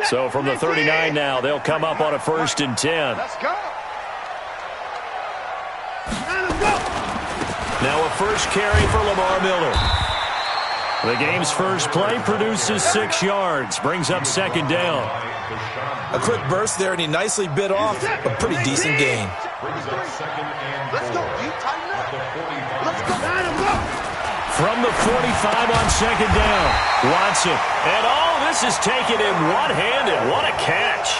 So from the 39 now, they'll come up on a 1st and 10. Let's go. Now a first carry for Lamar Miller. The game's first play produces 6 yards, brings up 2nd down. A quick burst there, and he nicely bit off a pretty decent gain. Let's go. You tighten up. Let's go. From the 45 on 2nd down, Watson. And this is taken in one-handed. What a catch.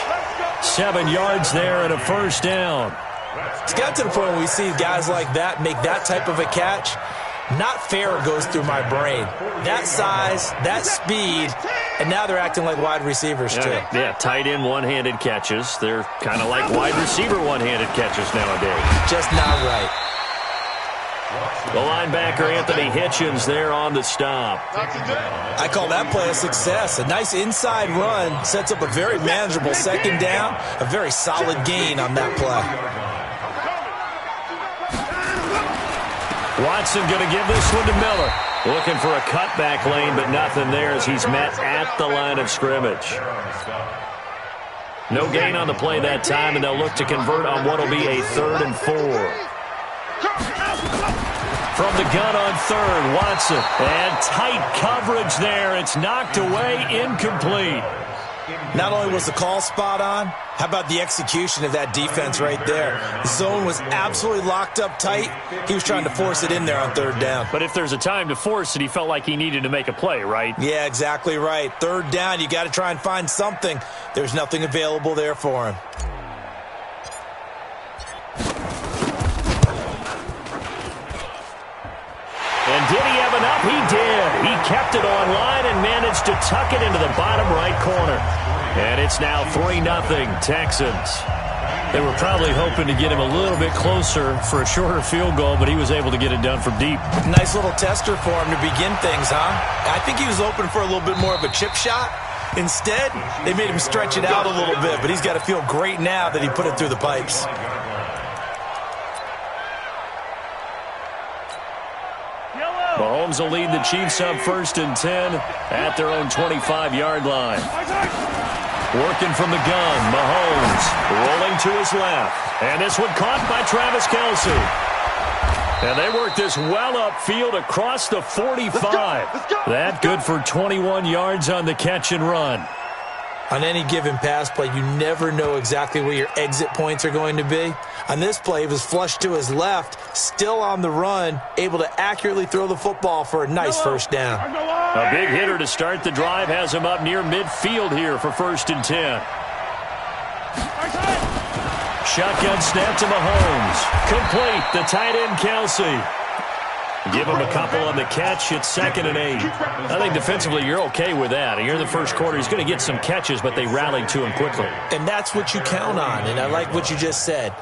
7 yards there and a 1st down. It's got to the point where we see guys like that make that type of a catch. Not fair goes through my brain. That size, that speed, and now they're acting like wide receivers too. Yeah, tight end one-handed catches. They're kind of like wide receiver one-handed catches nowadays. Just not right. The linebacker, Anthony Hitchens, there on the stop. I call that play a success. A nice inside run sets up a very manageable 2nd down. A very solid gain on that play. Watson going to give this one to Miller. Looking for a cutback lane, but nothing there as he's met at the line of scrimmage. No gain on the play that time, and they'll look to convert on what will be a 3rd and 4. From the gun on 3rd, Watson. And tight coverage there. It's knocked away, incomplete. Not only was the call spot on, how about the execution of that defense right there? The zone was absolutely locked up tight. He was trying to force it in there on 3rd down. But if there's a time to force it, he felt like he needed to make a play, right? Yeah, exactly right. 3rd down, you got to try and find something. There's nothing available there for him. And did he have enough? He did. He kept it online and managed to tuck it into the bottom right corner. And it's now 3-0 Texans. They were probably hoping to get him a little bit closer for a shorter field goal, but he was able to get it done from deep. Nice little tester for him to begin things, huh? I think he was open for a little bit more of a chip shot. Instead, they made him stretch it out a little bit, but he's got to feel great now that he put it through the pipes. Mahomes will lead the Chiefs up 1st and 10 at their own 25-yard line. Working from the gun, Mahomes rolling to his left. And this one caught by Travis Kelce. And they work this well upfield across the 45. That good for 21 yards on the catch and run. On any given pass play, you never know exactly where your exit points are going to be. On this play, it was flushed to his left, still on the run, able to accurately throw the football for a nice 1st down. A big hitter to start the drive has him up near midfield here for 1st and 10. Shotgun snap to Mahomes. Complete, the tight end Kelce. Give him a couple on the catch. It's 2nd and 8. I think defensively you're okay with that. Here in the first quarter, he's going to get some catches, but they rallied to him quickly. And that's what you count on, and I like what you just said.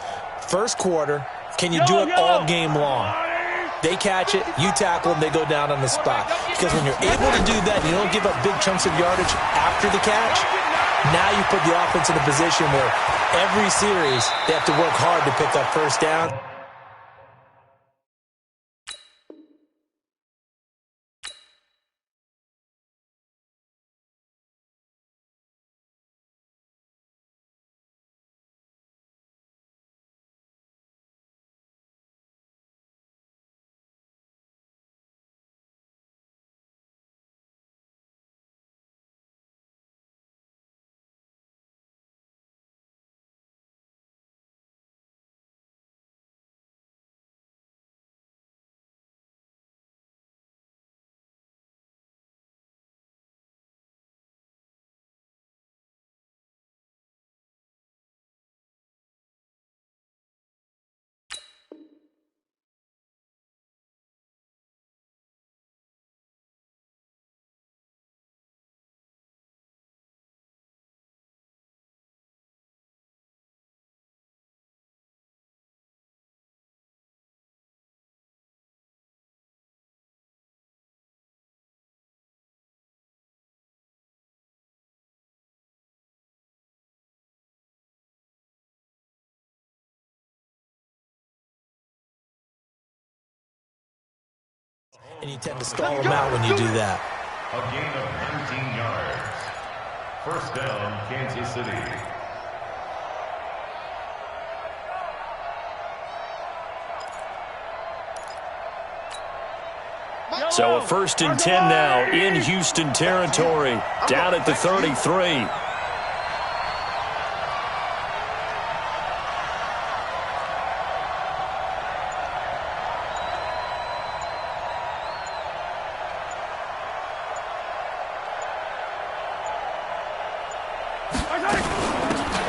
First quarter, can you do it all game long? They catch it, you tackle them, they go down on the spot. Because when you're able to do that, you don't give up big chunks of yardage after the catch, now you put the offense in a position where every series they have to work hard to pick up 1st down. And you tend to stall them out when you do that. A gain of 19 yards. First down, Kansas City. So a 1st and 10 now in Houston territory, down at the 33.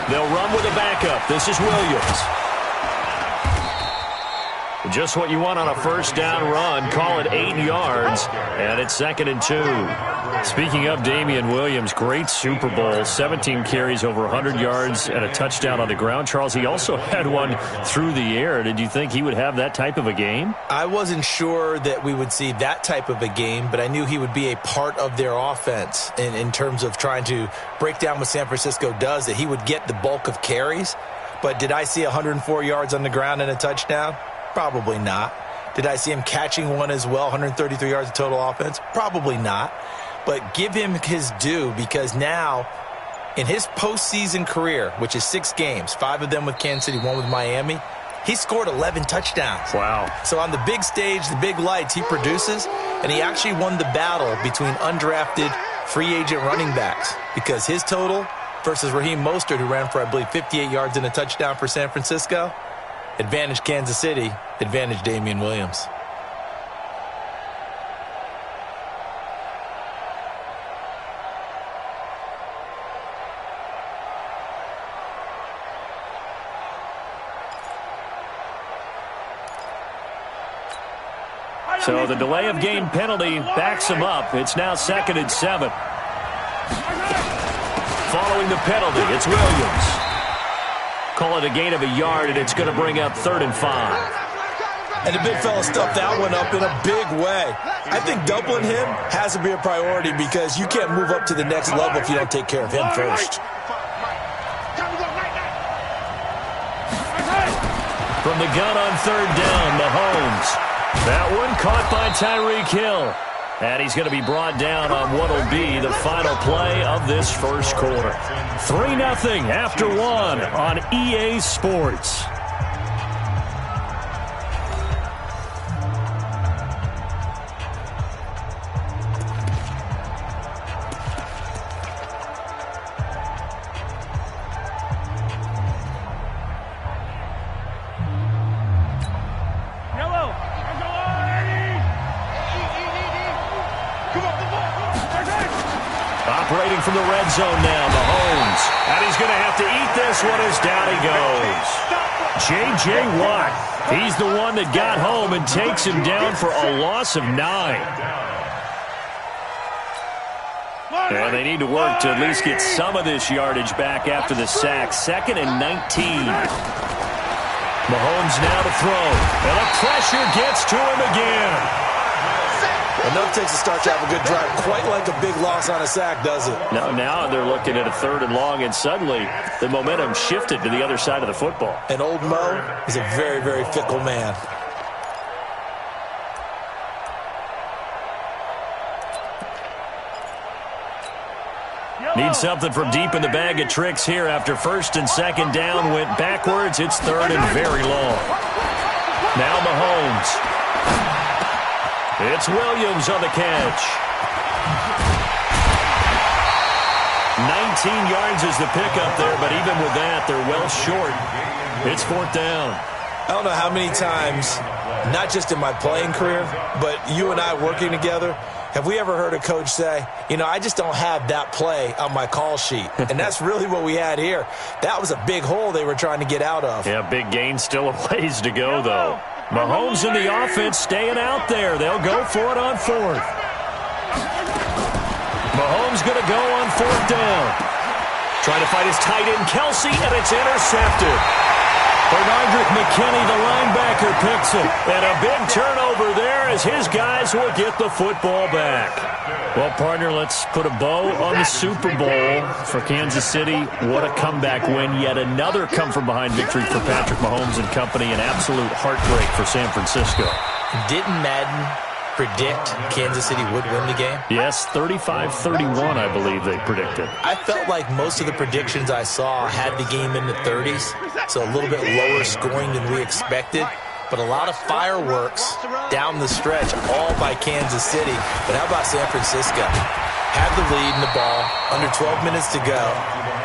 They'll run with a backup. This is Williams. Just what you want on a first down run. Call it 8 yards, and it's 2nd and 2. Speaking of Damian Williams, great Super Bowl, 17 carries, over 100 yards, and a touchdown on the ground. Charles, he also had one through the air. Did you think he would have that type of a game? I wasn't sure that we would see that type of a game, but I knew he would be a part of their offense in terms of trying to break down what San Francisco does, that he would get the bulk of carries. But did I see 104 yards on the ground and a touchdown? Probably not. Did I see him catching one as well, 133 yards of total offense? Probably not. But give him his due, because now in his postseason career, which is 6 games, 5 of them with Kansas City, 1 with Miami, he scored 11 touchdowns. Wow. So on the big stage, the big lights, he produces, and he actually won the battle between undrafted free agent running backs, because his total versus Raheem Mostert, who ran for, I believe, 58 yards and a touchdown for San Francisco, advantage Kansas City, advantage Damian Williams. So the delay of game penalty backs him up. It's now 2nd and 7. Following the penalty, it's Williams. Call it a gain of a yard, and it's going to bring up 3rd and 5. And the big fella stuffed that one up in a big way. I think doubling him has to be a priority, because you can't move up to the next level if you don't take care of him first. From the gun on 3rd down, Mahomes. That one caught by Tyreek Hill. And he's going to be brought down on what will be the final play of this first quarter. 3-0 after 1 on EA Sports. Operating from the red zone now, Mahomes. And he's going to have to eat this one as down he goes. J.J. Watt, he's the one that got home and takes him down for a loss of 9. And they need to work to at least get some of this yardage back after the sack. 2nd and 19. Mahomes now to throw. And the pressure gets to him again. Enough takes a start to have a good drive. Quite like a big loss on a sack, does it? Now they're looking at a 3rd and long, and suddenly the momentum shifted to the other side of the football. And old Mo is a very, very fickle man. Need something from deep in the bag of tricks here after 1st and 2nd down. Went backwards. It's 3rd and very long. Now Mahomes. It's Williams on the catch. 19 yards is the pickup there, but even with that, they're well short. It's 4th down. I don't know how many times, not just in my playing career, but you and I working together, have we ever heard a coach say, I just don't have that play on my call sheet. And that's really what we had here. That was a big hole they were trying to get out of. Yeah, big gain, still a ways to go, though. Mahomes in the offense staying out there. They'll go for it on 4th. Mahomes going to go on 4th down. Trying to fight his tight end, Kelsey, and it's intercepted. Bernardrick McKinney, the linebacker, picks it. And a big turnover there as his guys will get the football back. Well, partner, let's put a bow on the Super Bowl for Kansas City. What a comeback win. Yet another come-from-behind victory for Patrick Mahomes and company. An absolute heartbreak for San Francisco. Didn't Madden predict Kansas City would win the game? Yes, 35-31, I believe they predicted. I felt like most of the predictions I saw had the game in the 30s, so a little bit lower scoring than we expected. But a lot of fireworks down the stretch, all by Kansas City. But how about San Francisco? Had the lead in the ball, under 12 minutes to go,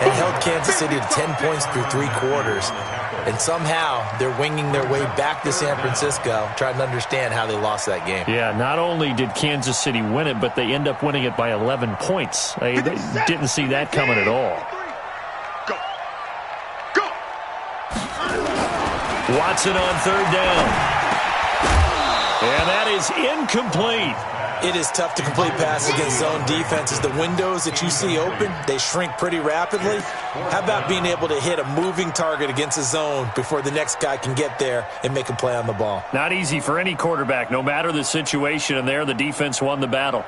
and held Kansas City to 10 points through 3 quarters. And somehow they're winging their way back to San Francisco, trying to understand how they lost that game. Yeah, not only did Kansas City win it, but they end up winning it by 11 points. They didn't see that coming at all. Watson on 3rd down. And that is incomplete. It is tough to complete passes against zone defenses. The windows that you see open, they shrink pretty rapidly. How about being able to hit a moving target against a zone before the next guy can get there and make a play on the ball? Not easy for any quarterback, no matter the situation, and there the defense won the battle.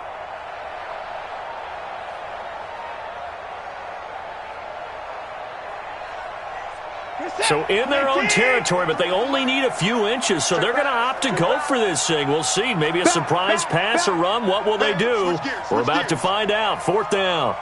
So in their own territory, but they only need a few inches, so they're going to opt to go for this thing. We'll see. Maybe a surprise pass or run. What will they do? We're about to find out. 4th down.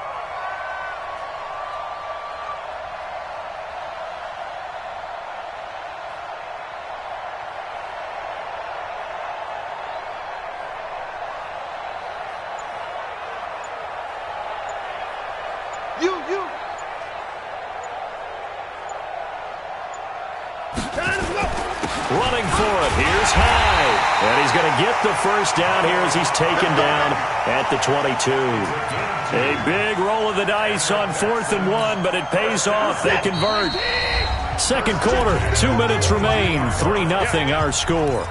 Running for it. Here's Hyde. And he's going to get the 1st down here as he's taken down at the 22. A big roll of the dice on 4th and 1, but it pays off. They convert. 2nd quarter, 2 minutes remain. 3-0 our score.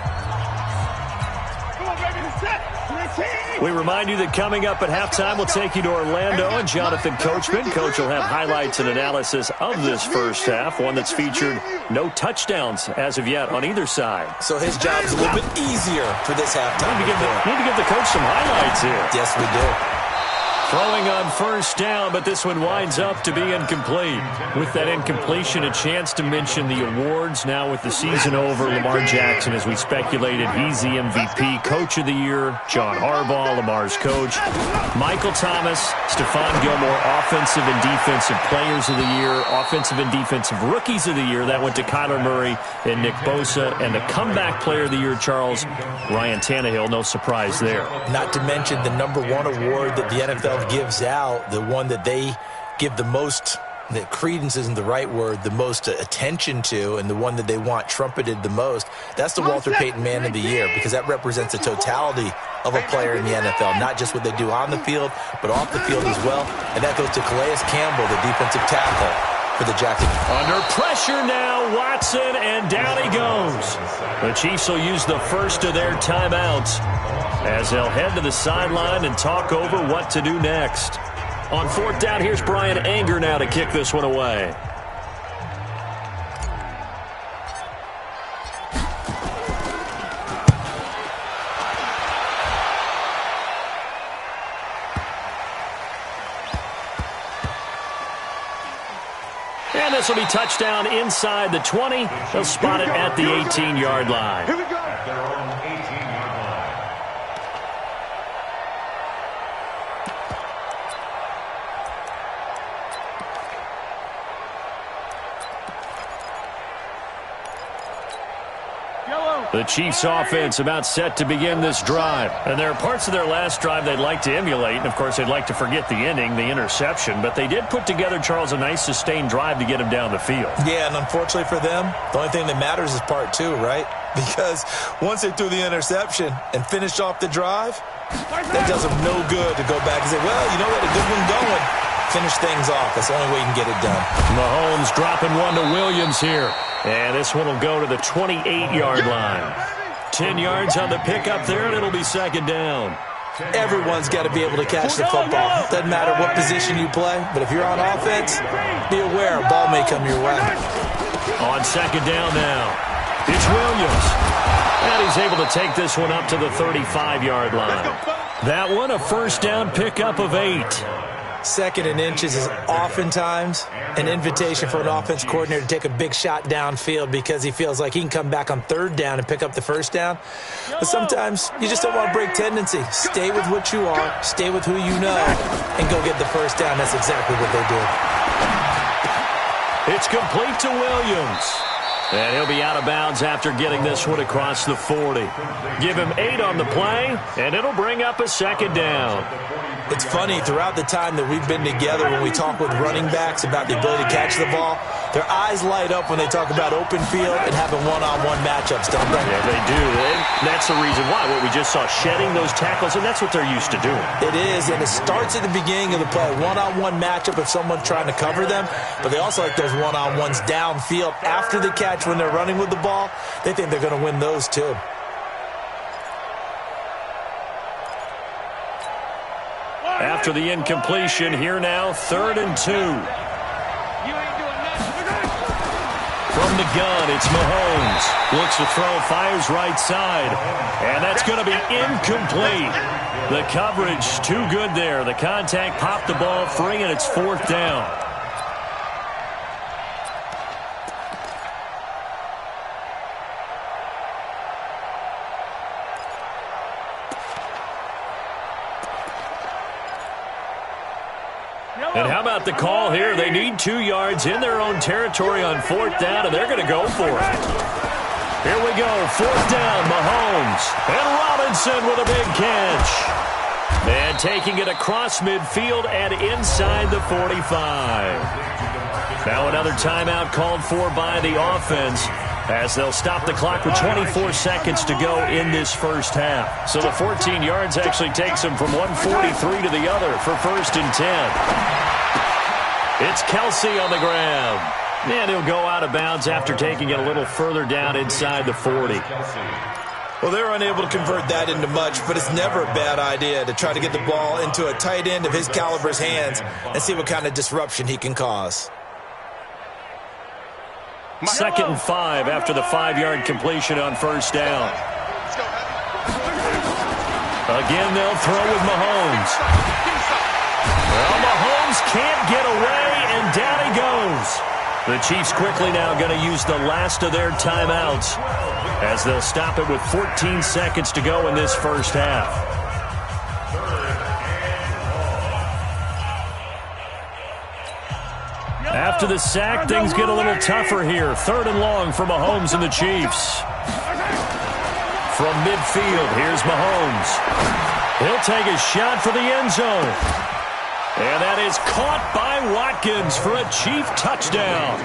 We remind you that coming up at halftime, we'll take you to Orlando and Jonathan Coachman. Coach will have highlights and analysis of this first half, one that's featured no touchdowns as of yet on either side. So his job's a little bit easier for this halftime. Need to give the coach some highlights here. Yes, we do. Throwing on 1st down, but this one winds up to be incomplete. With that incompletion, a chance to mention the awards. Now with the season over, Lamar Jackson, as we speculated, he's the MVP, Coach of the Year. John Harbaugh, Lamar's coach. Michael Thomas, Stephon Gilmore, Offensive and Defensive Players of the Year. Offensive and Defensive Rookies of the Year. That went to Kyler Murray and Nick Bosa. And the Comeback Player of the Year, Charles, Ryan Tannehill. No surprise there. Not to mention the #1 award that the NFL gives out, the one that they give the most, that credence isn't the right word, the most attention to, and the one that they want trumpeted the most. That's the Walter Payton Man of the Year, because that represents the totality of a player in the NFL, not just what they do on the field, but off the field as well. And that goes to Calais Campbell, the defensive tackle for the Jacksonville. Under pressure now, Watson, and down he goes. The Chiefs will use the first of their timeouts as they'll head to the sideline and talk over what to do next. On 4th down, here's Brian Anger now to kick this one away. And this will be touchdown inside the 20. They'll spot it at the 18-yard line. Here we go. The Chiefs offense about set to begin this drive. And there are parts of their last drive they'd like to emulate. And, of course, they'd like to forget the ending, the interception. But they did put together, Charles, a nice sustained drive to get him down the field. Yeah, and unfortunately for them, the only thing that matters is part 2, right? Because once they threw the interception and finished off the drive, that does them no good to go back and say, well, you know what, a good one going. Finish things off. That's the only way you can get it done. Mahomes dropping one to Williams here. And this one will go to the 28-yard line. 10 yards on the pickup there, and it'll be 2nd down. Everyone's got to be able to catch the football. Doesn't matter what position you play, but if you're on offense, be aware a ball may come your way. On 2nd down now, it's Williams. And he's able to take this one up to the 35-yard line. That one, a 1st down pickup of 8. Second and inches is oftentimes an invitation for an offense coordinator to take a big shot downfield because he feels like he can come back on third down and pick up the first down. But sometimes you just don't want to break tendency. Stay with what you are, stay with who you know, and go get the first down. That's exactly what they did. It's complete to Williams. And he'll be out of bounds after getting this one across the 40. Give him 8 on the play, and it'll bring up a second down. It's funny, throughout the time that we've been together, when we talk with running backs about the ability to catch the ball, their eyes light up when they talk about open field and having one-on-one matchups, don't they? Yeah, they do. And that's the reason why. What we just saw, shedding those tackles, and that's what they're used to doing. It is, and it starts at the beginning of the play. One-on-one matchup if someone's trying to cover them, but they also like those one-on-ones downfield after the catch when they're running with the ball. They think they're going to win those too. After the incompletion, here now, 3rd and 2. From the gun, it's Mahomes. Looks to throw, fires right side. And that's going to be incomplete. The coverage, too good there. The contact popped the ball free, and it's 4th down. And how about the call here? They need 2 yards in their own territory on 4th down, and they're going to go for it. Here we go, 4th down, Mahomes. And Robinson with a big catch. And taking it across midfield and inside the 45. Now another timeout called for by the offense, as they'll stop the clock with 24 seconds to go in this first half. So the 14 yards actually takes them from 143 to the other for 1st and 10. It's Kelsey on the grab. And he'll go out of bounds after taking it a little further down inside the 40. Well, they're unable to convert that into much, but it's never a bad idea to try to get the ball into a tight end of his caliber's hands and see what kind of disruption he can cause. 2nd and 5 after the 5-yard completion on 1st down. Again, they'll throw with Mahomes. Well, Mahomes can't get away, and down he goes. The Chiefs quickly now going to use the last of their timeouts, as they'll stop it with 14 seconds to go in this first half. After the sack, things get a little tougher here. 3rd and long for Mahomes and the Chiefs. From midfield, here's Mahomes. He'll take a shot for the end zone. And that is caught by Watkins for a Chief touchdown.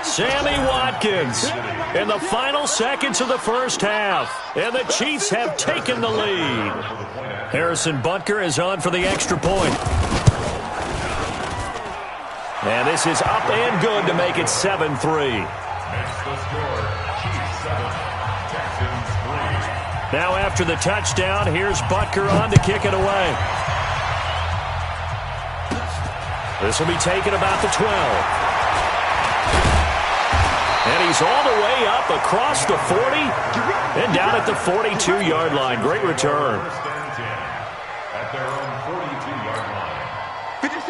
Sammy Watkins in the final seconds of the first half. And the Chiefs have taken the lead. Harrison Butker is on for the extra point. And this is up and good to make it 7-3. Now after the touchdown, here's Butker on to kick it away. This will be taken about the 12. And he's all the way up across the 40 and down at the 42-yard line. Great return.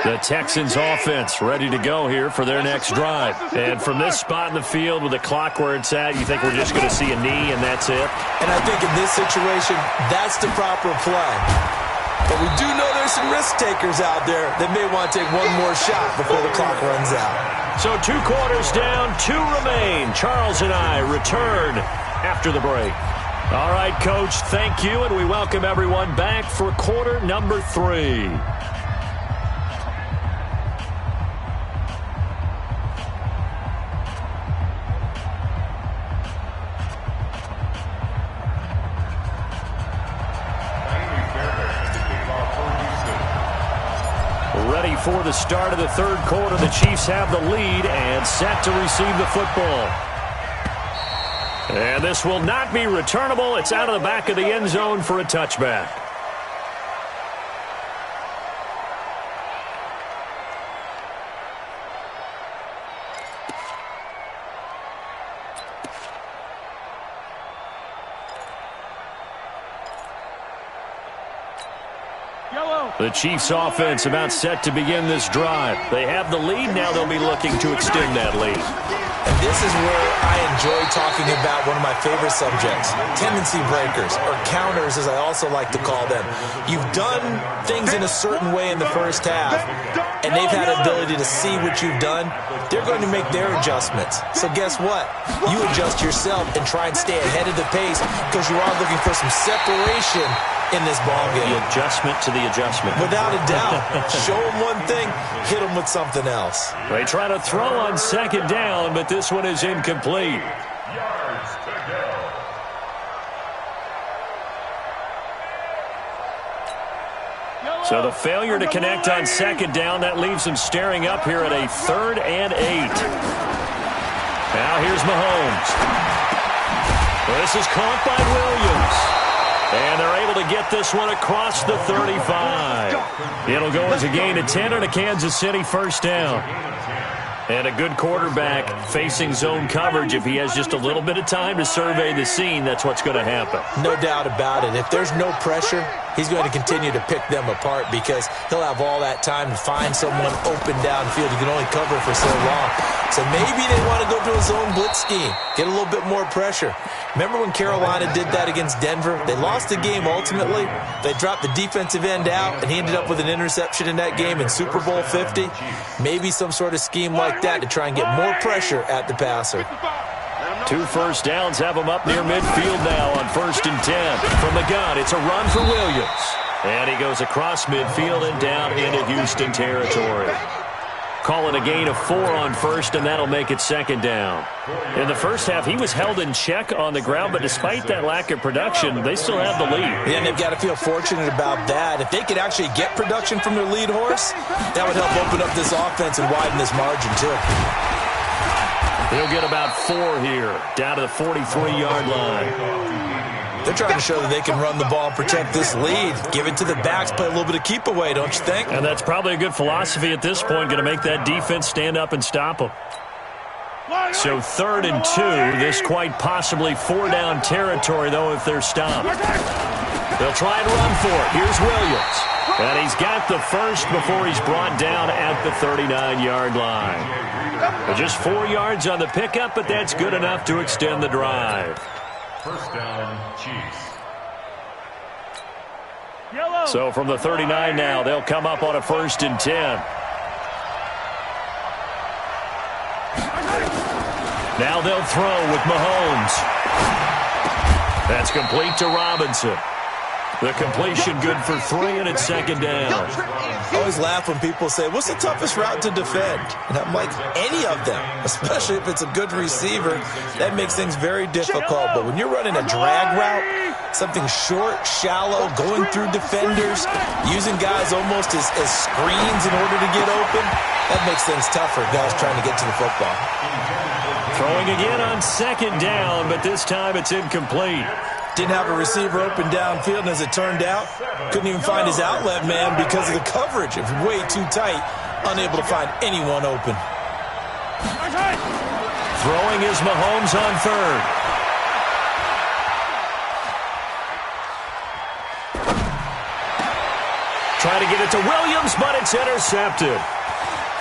The Texans offense ready to go here for their next drive. And from this spot in the field with the clock where it's at, you think we're just going to see a knee and that's it? And I think in this situation, that's the proper play. But we do know there's some risk takers out there that may want to take one more shot before the clock runs out. So 2 quarters down, 2 remain. Charles and I return after the break. All right, Coach, thank you, and we welcome everyone back for quarter number 3. Ready for the start of the 3rd quarter. The Chiefs have the lead and set to receive the football. And this will not be returnable. It's out of the back of the end zone for a touchback. The Chiefs offense about set to begin this drive. They have the lead. Now they'll be looking to extend that lead. And this is where I enjoy talking about one of my favorite subjects, tendency breakers, or counters as I also like to call them. You've done things in a certain way in the first half, and they've had ability to see what you've done. They're going to make their adjustments. So guess what? You adjust yourself and try and stay ahead of the pace because you are looking for some separation in this ball game. The adjustment to the adjustment. Without a doubt. Show them one thing, hit them with something else. They try to throw on second down, but this one is incomplete. So the failure to connect on second down, that leaves them staring up here at a 3rd and 8. Now here's Mahomes. This is caught by Williams. And they're able to get this one across the 35. It'll go as a gain of 10 on a Kansas City first down. And a good quarterback facing zone coverage. If he has just a little bit of time to survey the scene, that's what's going to happen. No doubt about it. If there's no pressure, he's going to continue to pick them apart because he'll have all that time to find someone open downfield. He can only cover for so long. So maybe they want to go to a zone blitz scheme, get a little bit more pressure. Remember when Carolina did that against Denver? They lost the game ultimately. They dropped the defensive end out, and he ended up with an interception in that game in Super Bowl 50. Maybe some sort of scheme like that to try and get more pressure at the passer. 2 first downs have them up near midfield now on 1st and 10. From the gun, it's a run for Williams. And he goes across midfield and down into Houston territory. Call it a gain of 4 on 1st, and that'll make it 2nd down. In the first half, he was held in check on the ground, but despite that lack of production, they still have the lead. Yeah, and they've got to feel fortunate about that. If they could actually get production from their lead horse, that would help open up this offense and widen this margin, too. He'll get about 4 here, down to the 43-yard line. They're trying to show that they can run the ball and protect this lead. Give it to the backs, play a little bit of keep away, don't you think? And that's probably a good philosophy at this point, going to make that defense stand up and stop them. So 3rd and 2, this quite possibly 4-down territory, though, if they're stopped. They'll try and run for it. Here's Williams. And he's got the first before he's brought down at the 39-yard line. Just 4 yards on the pickup, but that's good enough to extend the drive. First down, Chiefs. So from the 39 now, they'll come up on a 1st and 10. Now they'll throw with Mahomes. That's complete to Robinson. The completion good for 3, and it's 2nd down. I always laugh when people say, what's the toughest route to defend? And I'm like, any of them, especially if it's a good receiver. That makes things very difficult. But when you're running a drag route, something short, shallow, going through defenders, using guys almost as screens in order to get open, that makes things tougher, guys trying to get to the football. Throwing again on 2nd down, but this time it's incomplete. Didn't have a receiver open downfield, and as it turned out, couldn't even find his outlet man because of the coverage. It was way too tight, unable to find anyone open. Throwing is Mahomes on 3rd. Trying to get it to Williams, but it's intercepted.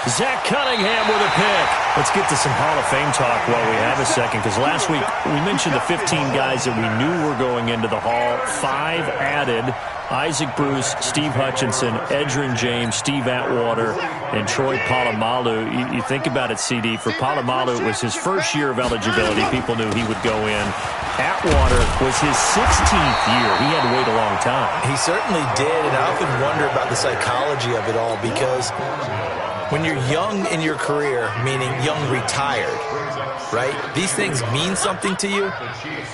Zach Cunningham with a pick. Let's get to some Hall of Fame talk while we have a second, because last week we mentioned the 15 guys that we knew were going into the Hall. 5 added: Isaac Bruce, Steve Hutchinson, Edgerrin James, Steve Atwater, and Troy Polamalu. You think about it, CD. For Polamalu, it was his first year of eligibility. People knew he would go in. Atwater was his 16th year. He had to wait a long time. He certainly did, and I often wonder about the psychology of it all, because when you're young in your career, meaning young retired, right? These things mean something to you,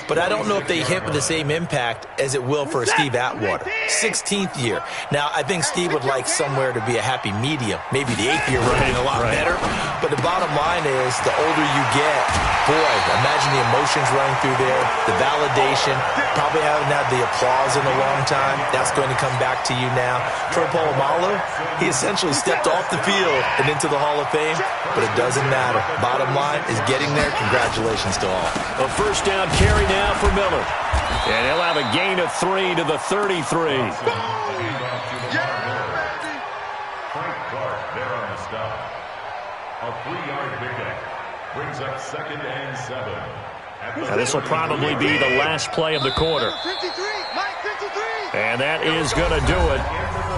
but I don't know if they hit with the same impact as it will for a Steve Atwater. 16th year. Now, I think Steve would like somewhere to be a happy medium. Maybe the 8th year would have been a lot better. But the bottom line is, the older you get, boy, imagine the emotions running through there, the validation, probably haven't had the applause in a long time. That's going to come back to you now. Troy Polamalu, he essentially stepped off the field and into the Hall of Fame, but it doesn't matter. Bottom line is getting there. Congratulations to all. A 1st down carry now for Miller. And he'll have a gain of 3 to the 33. stop. A 3-yard pickup brings up 2nd and 7. Now this will probably be the last play of the quarter. And that is going to do it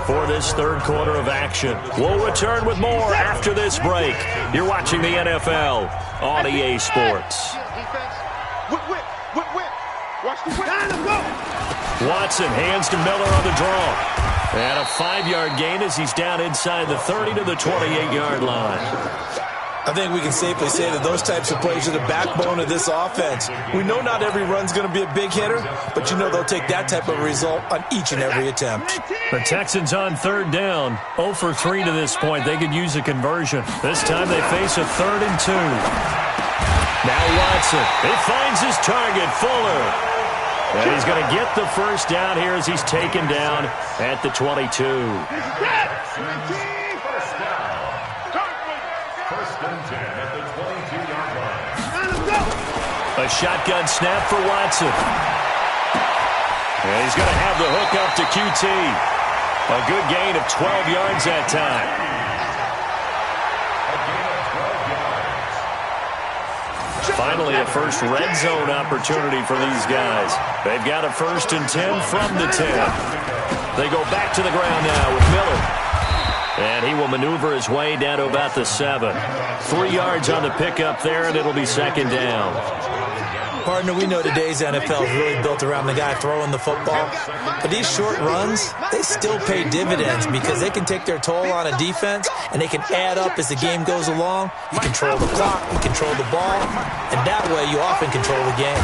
for this third quarter of action. We'll return with more after this break. You're watching the NFL on EA Sports. Watson hands to Miller on the draw. And a 5-yard gain as he's down inside the 30 to the 28-yard line. I think we can safely say that those types of plays are the backbone of this offense. We know not every run's going to be a big hitter, but you know they'll take that type of result on each and every attempt. The Texans on third down, 0 for 3 to this point. They could use a conversion. This time they face a 3rd and 2. Now Watson, he finds his target, Fuller. And he's going to get the first down here as he's taken down at the 22. A shotgun snap for Watson. And he's going to have the hook up to QT. A good gain of 12 yards that time. Finally, a first red zone opportunity for these guys. They've got a 1st and 10 from the 10. They go back to the ground now with Miller. And he will maneuver his way down to about the 7. 3 yards on the pickup there, and it'll be 2nd down. Partner, we know today's NFL is really built around the guy throwing the football. But these short runs, they still pay dividends because they can take their toll on a defense, and they can add up as the game goes along. You control the clock, you control the ball, and that way you often control the game.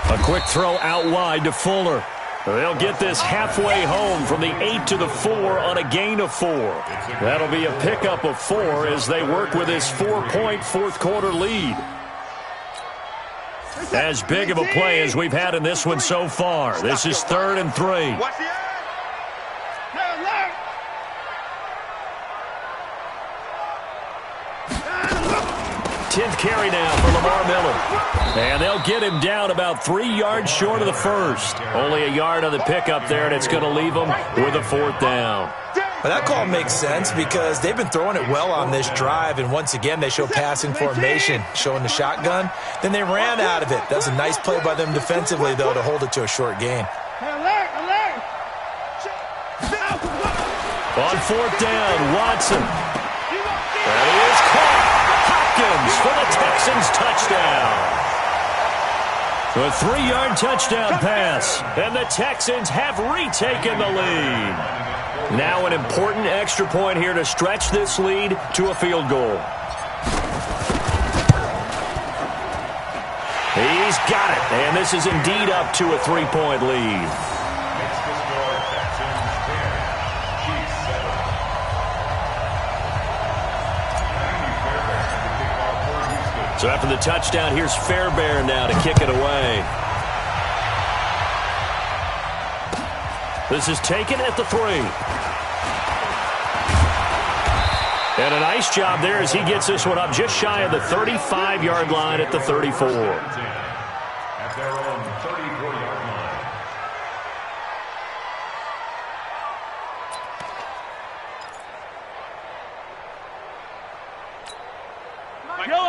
A quick throw out wide to Fuller. They'll get this halfway home from the 8 to the 4 on a gain of 4. That'll be a pickup of 4 as they work with this 4-point fourth quarter lead. As big of a play as we've had in this one so far. This is 3rd and 3. 10th carry now for Lamar Miller. And they'll get him down about 3 yards short of the first. Only a yard on the pickup there, and it's going to leave them with a 4th down. Well, that call makes sense because they've been throwing it well on this drive, and once again they show passing formation, showing the shotgun. Then they ran out of it. That's a nice play by them defensively, though, to hold it to a short gain. On 4th down, Watson. And he is caught. Hopkins for the Texans touchdown. A 3-yard touchdown pass, and the Texans have retaken the lead. Now an important extra point here to stretch this lead to a field goal. He's got it, and this is indeed up to a 3-point lead. So after the touchdown, here's Fairbairn now to kick it away. This is taken at the 3. And a nice job there as he gets this one up just shy of the 35-yard line at the 34. At their own 34-yard line.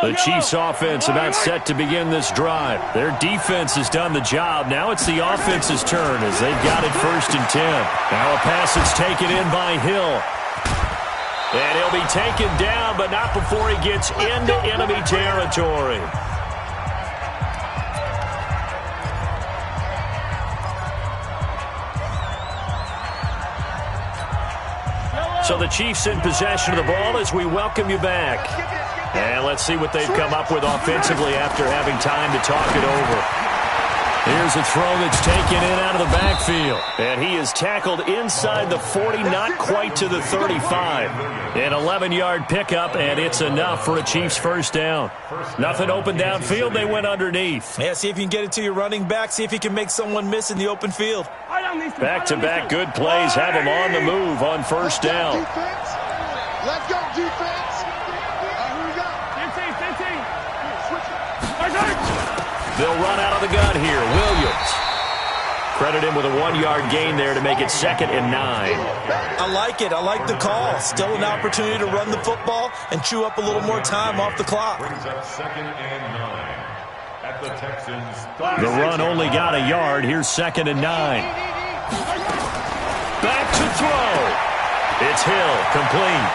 The Chiefs offense about set to begin this drive. Their defense has done the job. Now it's the offense's turn as they've got it 1st and 10. Now a pass that's taken in by Hill. And he'll be taken down, but not before he gets into enemy territory. So the Chiefs in possession of the ball as we welcome you back. And let's see what they've come up with offensively after having time to talk it over. Here's a throw that's taken in out of the backfield. And he is tackled inside the 40, not quite to the 35. An 11-yard pickup, and it's enough for a Chiefs 1st down. Nothing open downfield. They went underneath. Yeah, see if you can get it to your running back. See if you can make someone miss in the open field. Back-to-back good plays have him on the move on 1st down. Let's go, defense. Who we got? 15. They'll run out of the gun here. Williams. Credit him with a 1-yard gain there to make it 2nd and 9. I like it. I like the call. Still an opportunity to run the football and chew up a little more time off the clock. Brings up 2nd and 9 at the Texans. The run only got a yard. Here's 2nd and 9. Back to throw. It's Hill, complete.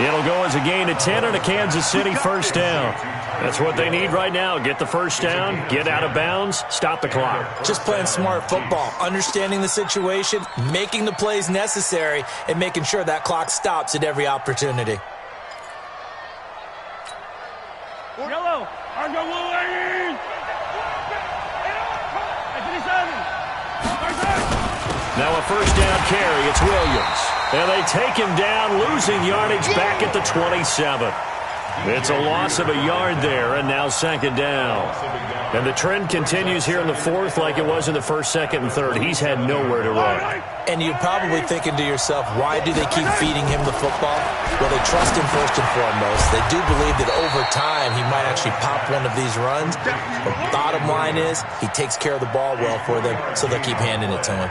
It'll go as a gain of 10 and a Kansas City first down. That's what they need right now. Get the first down, get out of bounds, stop the clock. Just playing smart football, understanding the situation, making the plays necessary, and making sure that clock stops at every opportunity. Yellow. Now a first down carry. It's Williams. And they take him down, losing yardage back at the 27. It's a loss of a yard there, and now 2nd down. And the trend continues here in the 4th like it was in the 1st, 2nd, and 3rd. He's had nowhere to run. And you're probably thinking to yourself, why do they keep feeding him the football? Well, they trust him first and foremost. They do believe that over time he might actually pop one of these runs. But bottom line is he takes care of the ball well for them, so they'll keep handing it to him.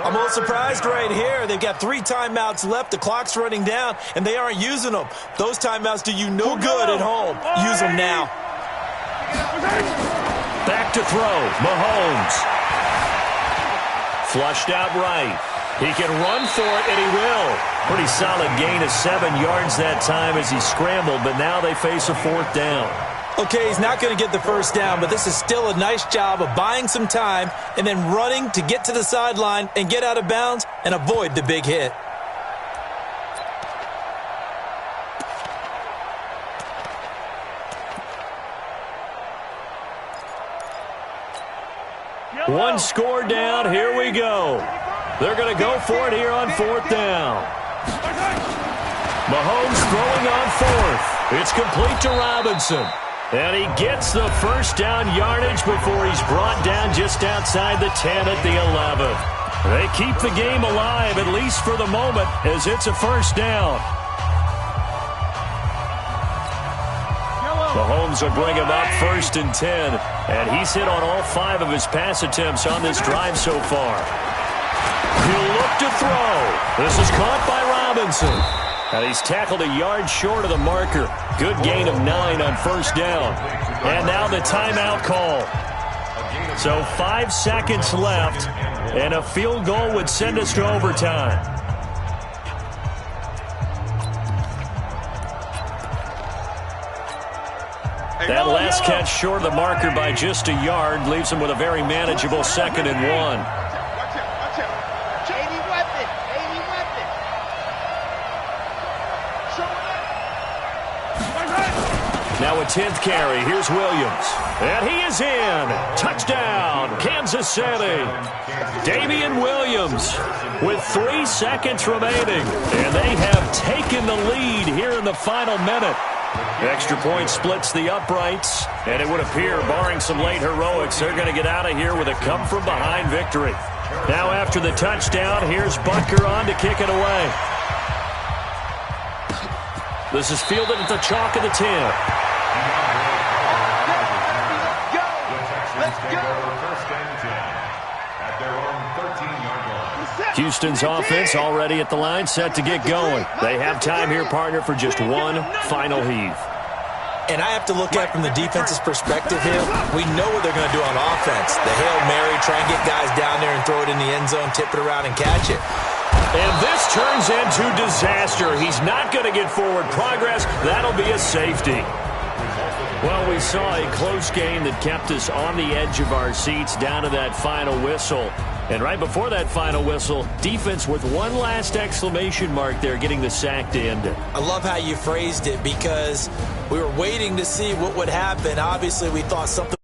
I'm a little surprised right here. They've got 3 timeouts left. The clock's running down, and they aren't using them. Those timeouts do you no good at home. Use them now. Back to throw. Mahomes. Flushed out right. He can run for it, and he will. Pretty solid gain of 7 yards that time as he scrambled, but now they face a 4th down. Okay, he's not going to get the first down, but this is still a nice job of buying some time and then running to get to the sideline and get out of bounds and avoid the big hit. One score down. Here we go. They're going to go for it here on 4th down. Mahomes throwing on 4th. It's complete to Robinson. And he gets the first down yardage before he's brought down just outside the 10 at the 11. They keep the game alive, at least for the moment, as it's a first down. Mahomes will bring him up 1st and 10. And he's hit on all 5 of his pass attempts on this drive so far. He'll look to throw. This is caught by Robinson. And he's tackled a yard short of the marker. Good gain of 9 on first down. And now the timeout call. So 5 seconds left, and a field goal would send us to overtime. That last catch short of the marker by just a yard leaves him with a very manageable 2nd and 1. Now a 10th carry. Here's Williams. And he is in. Touchdown, Kansas City. Damian Williams with 3 seconds remaining. And they have taken the lead here in the final minute. Extra point splits the uprights. And it would appear, barring some late heroics, they're going to get out of here with a come-from-behind victory. Now after the touchdown, here's Butker on to kick it away. This is fielded at the chalk of the 10. Houston's offense already at the line, set to get going. They have time here, partner, for just one final heave. And I have to look at it from the defense's perspective here. We know what they're going to do on offense. The Hail Mary, try and get guys down there and throw it in the end zone, tip it around and catch it. And this turns into disaster. He's not going to get forward progress. That'll be a safety. Well, we saw a close game that kept us on the edge of our seats down to that final whistle. And right before that final whistle, defense with one last exclamation mark there, getting the sack to end it. I love how you phrased it because we were waiting to see what would happen. Obviously, we thought something